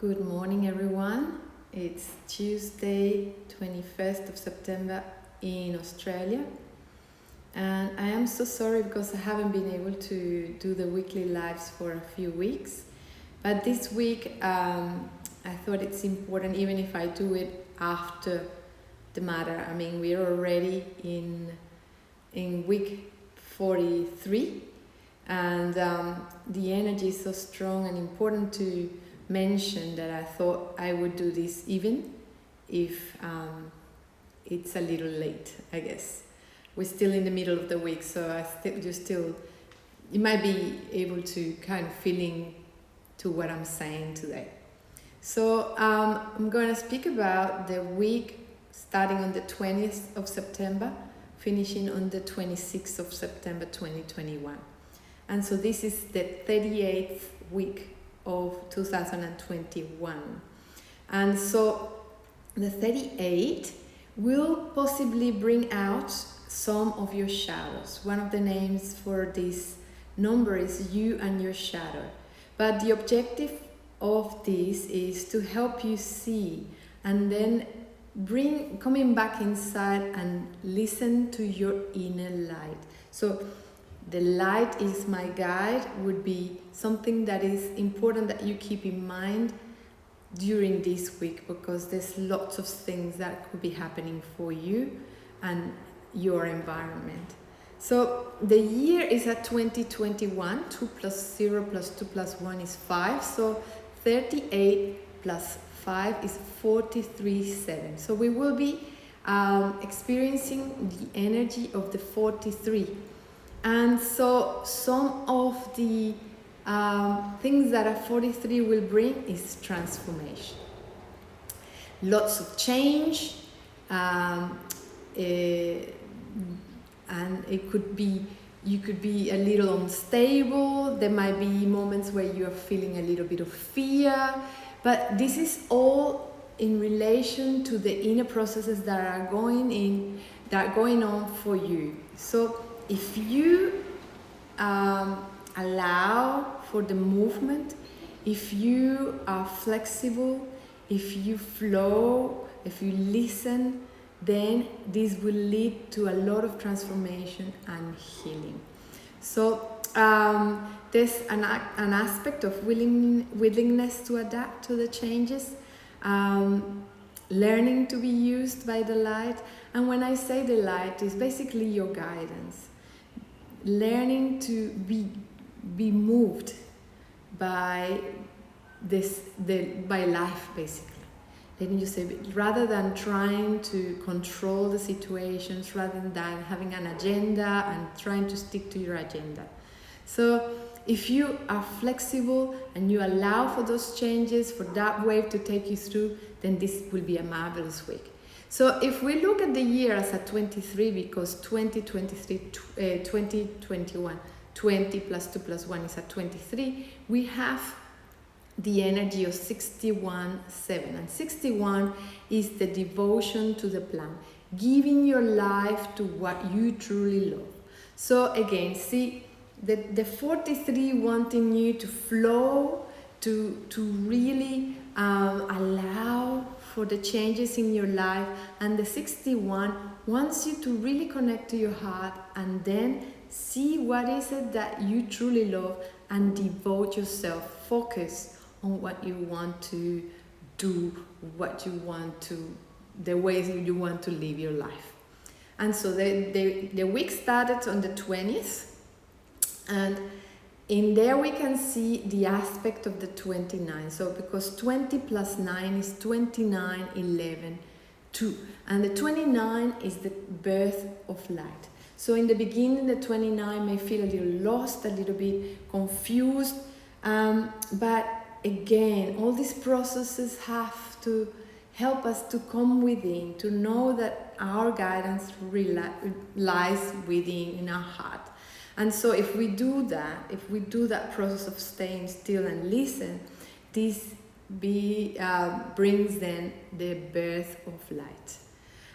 Good morning, everyone. It's Tuesday, 21st of September in Australia. And I am so sorry because I haven't been able to do the weekly lives for a few weeks. But this week, I thought it's important, even if I do it after the matter. I mean, we're already in week 43. And the energy is so strong and important to mention that I thought I would do this even if it's a little late, I guess. We're still in the middle of the week, so you might be able to kind of feeling to what I'm saying today. So I'm going to speak about the week starting on the 20th of September, finishing on the 26th of September 2021. And so this is the 38th week of 2021. And so the 38 will possibly bring out some of your shadows. One of the names for this number is you and your shadow. But the objective of this is to help you see and then coming back inside and listen to your inner light. So the light is my guide would be something that is important that you keep in mind during this week, because there's lots of things that could be happening for you and your environment. So the year is at 2021, 2 plus 0 plus 2 plus 1 is 5. So 38 plus 5 is 43/7. So we will be experiencing the energy of the 43. And so some of the things that a 43 will bring is transformation. Lots of change, and it could be, you could be a little unstable. There might be moments where you're feeling a little bit of fear, but this is all in relation to the inner processes that are going on for you. So if you allow for the movement, if you are flexible, if you flow, if you listen, then this will lead to a lot of transformation and healing. So there's an aspect of willingness to adapt to the changes, learning to be used by the light. And when I say the light, it's basically your guidance. Learning to be moved by by life, basically. Then you say, rather than trying to control the situations, rather than having an agenda and trying to stick to your agenda. So if you are flexible and you allow for those changes, for that wave to take you through, then this will be a marvelous week. So if we look at the year as a 23, because 2021, 20 plus 2 plus 1 is a 23, we have the energy of 61/7. And 61 is the devotion to the plan, giving your life to what you truly love. So again, see, the 43 wanting you to flow, to really allow for the changes in your life, and the 61 wants you to really connect to your heart and then see what is it that you truly love and devote yourself, focus on what you want to do, the ways you want to live your life. And so the week started on the 20th, and in there we can see the aspect of the 29. So because 20 plus 9 is 29, 11, 2. And the 29 is the birth of light. So in the beginning, the 29 may feel a little lost, a little bit confused. But again, all these processes have to help us to come within, to know that our guidance lies within, in our heart. And so if we do that process of staying still and listen, this brings then the birth of light.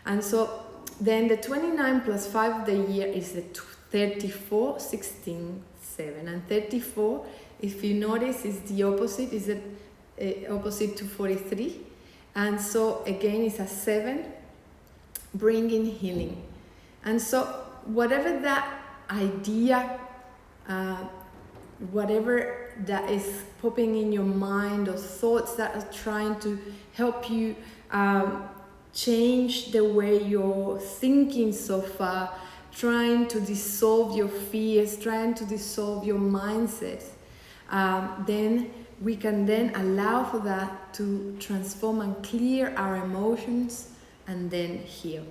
And so then the 29 plus 5 of the year is the 34, 16, 7. And 34, if you notice, is the opposite, is that opposite to 43. And so again, it's a 7, bringing healing. And so whatever that idea, whatever that is popping in your mind, or thoughts that are trying to help you change the way you're thinking so far, trying to dissolve your fears, trying to dissolve your mindset, then we can then allow for that to transform and clear our emotions and then heal.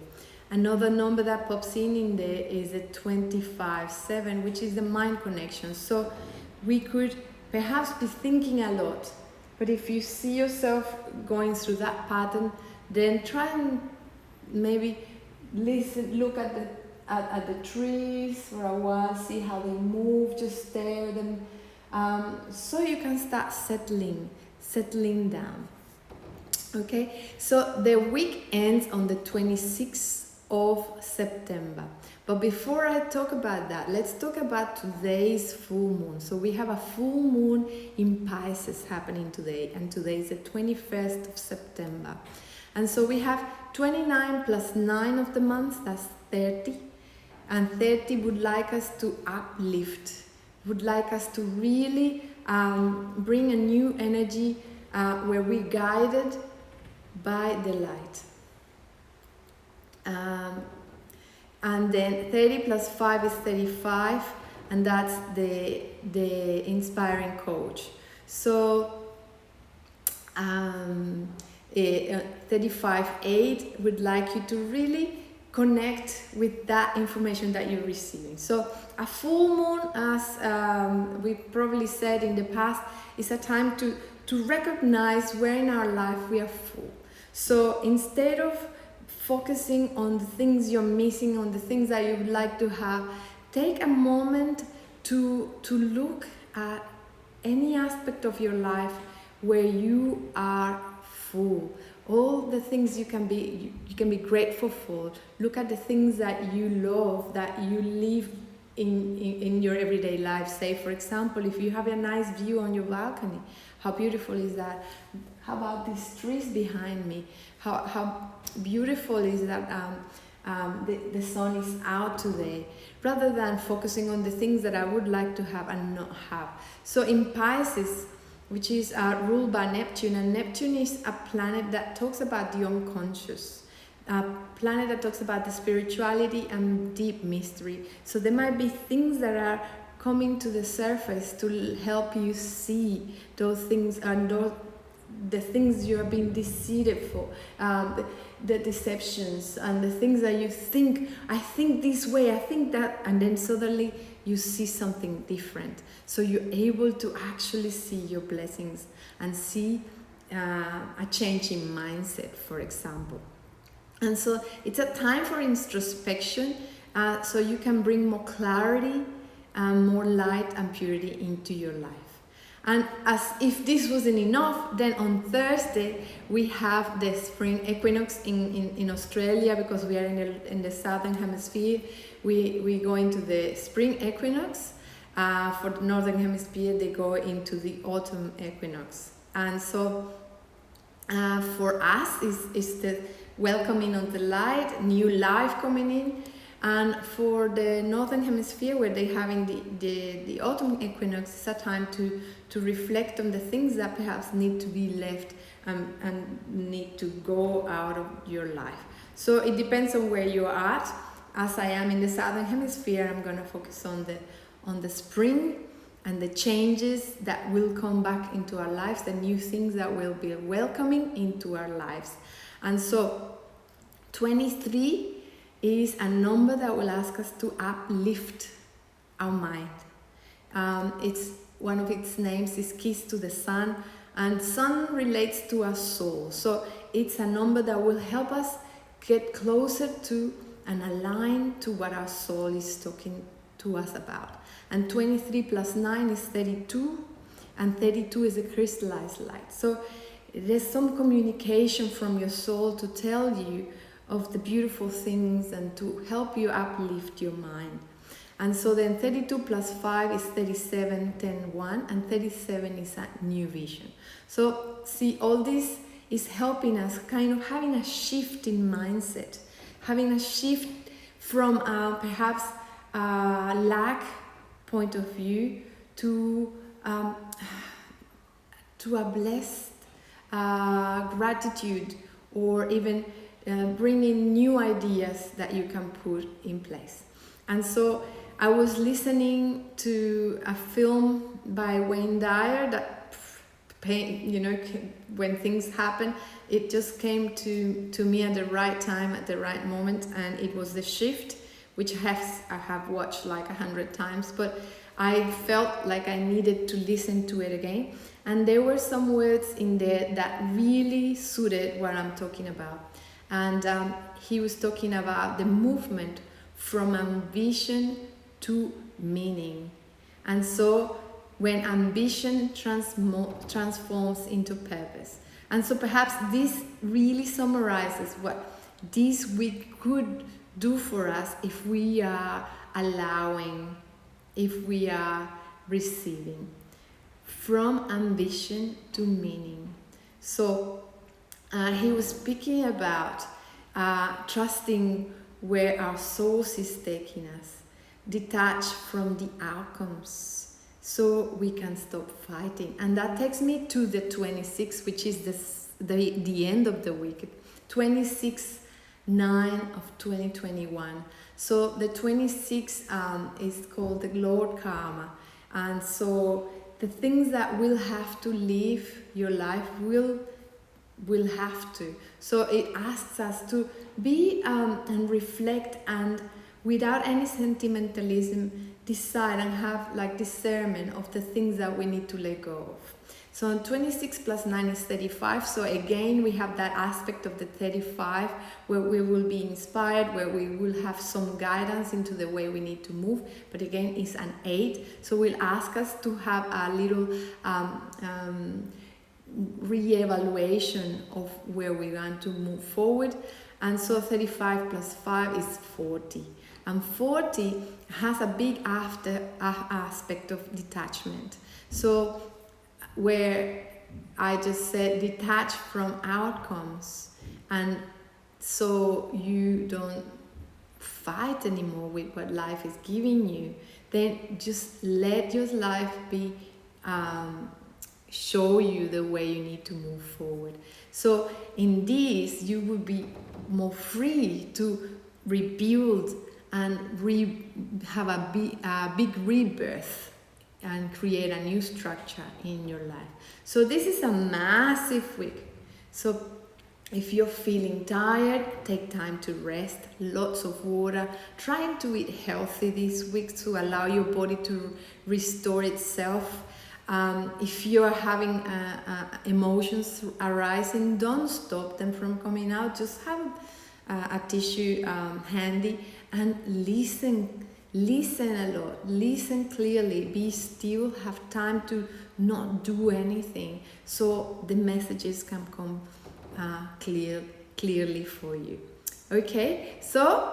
Another number that pops in there is the 25-7, which is the mind connection. So we could perhaps be thinking a lot, but if you see yourself going through that pattern, then try and maybe listen, look at the trees for a while, see how they move, just stare at them, so you can start settling down. Okay, so the week ends on the 26th of September. But before I talk about that, let's talk about today's full moon. So we have a full moon in Pisces happening today, and today is the 21st of September. And so we have 29 plus 9 of the month, that's 30. And 30 would like us to uplift, would like us to really bring a new energy where we're guided by the light. And then 30 plus 5 is 35, and that's the inspiring coach. So 35-8 would like you to really connect with that information that you're receiving. So a full moon, as we probably said in the past, is a time to recognize where in our life we are full. So instead of focusing on the things you're missing, on the things that you would like to have, take a moment to look at any aspect of your life where you are full. All the things you can be grateful for. Look at the things that you love, that you live in your everyday life. Say, for example, if you have a nice view on your balcony, how beautiful is that? How about these trees behind me? How beautiful is that the sun is out today, rather than focusing on the things that I would like to have and not have. So in Pisces, which is ruled by Neptune, and Neptune is a planet that talks about the unconscious, a planet that talks about the spirituality and deep mystery. So there might be things that are coming to the surface to help you see those things, and the things you are being deceived for, the deceptions and the things that you think, I think this way, I think that, and then suddenly you see something different. So you're able to actually see your blessings and see a change in mindset, for example. And so it's a time for introspection, so you can bring more clarity, more light and purity into your life. And as if this wasn't enough, then on Thursday we have the spring equinox in Australia, because we are in the southern hemisphere. We go into the spring equinox. For the northern hemisphere, they go into the autumn equinox. And so for us is the welcoming of the light, new life coming in. And for the northern hemisphere, where they're having the autumn equinox, it's a time to reflect on the things that perhaps need to be left and need to go out of your life. So it depends on where you're at. As I am in the southern hemisphere, I'm going to focus on the spring and the changes that will come back into our lives, the new things that will be welcoming into our lives. And so 23 is a number that will ask us to uplift our mind. It's one of its names is Kiss to the Sun, and sun relates to our soul. So it's a number that will help us get closer to and align to what our soul is talking to us about. And 23 plus 9 is 32, and 32 is a crystallized light. So there's some communication from your soul to tell you of the beautiful things and to help you uplift your mind. And so then 32 plus 5 is 37, 10, 1, and 37 is a new vision. So see, all this is helping us kind of having a shift in mindset, having a shift from perhaps a lack point of view to a blessed gratitude, or even bringing new ideas that you can put in place. And so I was listening to a film by Wayne Dyer that, when things happen, it just came to me at the right time, at the right moment, and it was The Shift, which I have watched like 100 times, but I felt like I needed to listen to it again. And there were some words in there that really suited what I'm talking about. And he was talking about the movement from ambition to meaning. And so when ambition transforms into purpose. And so perhaps this really summarizes what this week could do for us if we are allowing, if we are receiving. From ambition to meaning. So he was speaking about trusting where our source is taking us, detach from the outcomes, so we can stop fighting. And that takes me to the 26th, which is the end of the week, 26/9 of 2021. So the 26th is called the Lord Karma. And so the things that will have to live your life will have to. So it asks us to be and reflect, and without any sentimentalism, decide and have like discernment of the things that we need to let go of. So 26 plus 9 is 35. So again, we have that aspect of the 35 where we will be inspired, where we will have some guidance into the way we need to move. But again, it's an 8. So we'll ask us to have a little re-evaluation of where we want to move forward. And so 35 plus 5 is 40. And 40 has a big aspect of detachment. So where I just said detach from outcomes, and so you don't fight anymore with what life is giving you, then just let your life be show you the way you need to move forward. So in this, you will be more free to rebuild and have a big rebirth and create a new structure in your life. So this is a massive week. So if you're feeling tired, take time to rest, lots of water, trying to eat healthy this week to allow your body to restore itself. If you're having emotions arising, don't stop them from coming out. Just have a tissue handy and listen a lot, listen clearly, be still, have time to not do anything, so the messages can come clearly for you. Okay, so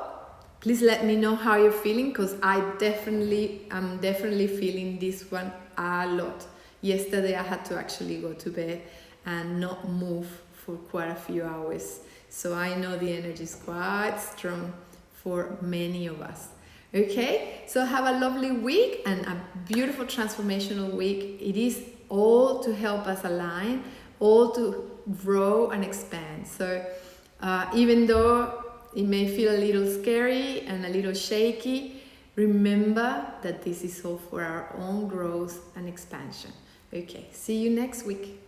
please let me know how you're feeling, because I'm definitely feeling this one a lot. Yesterday I had to actually go to bed and not move for quite a few hours, so I know the energy is quite strong for many of us. Okay, so have a lovely week and a beautiful transformational week. It is all to help us align, all to grow and expand. So even though it may feel a little scary and a little shaky, remember that this is all for our own growth and expansion. Okay, see you next week.